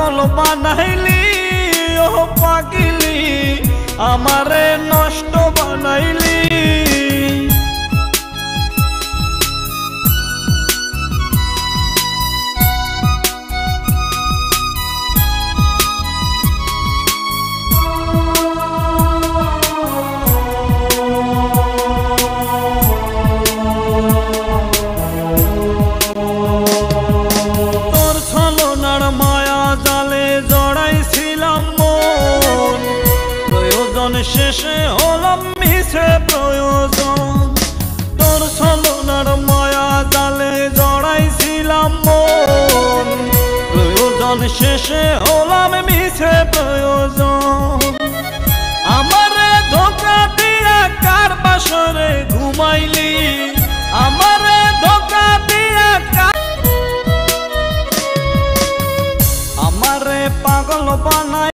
পাগল বানাইলি ও পাগিলি আমারে নষ্ট বানাইলি শেষে হলাম মিছে প্রয়োজন তোর ছলনার মায়া জালে জড়াইছিলাম মন প্রয়োজন শেষে হলাম মিছে প্রয়োজন আমারে ধোঁকা দিয়া কার বাসরে ঘুমাইলি আমারে ধোঁকা দিয়া আমারে পাগল বানাই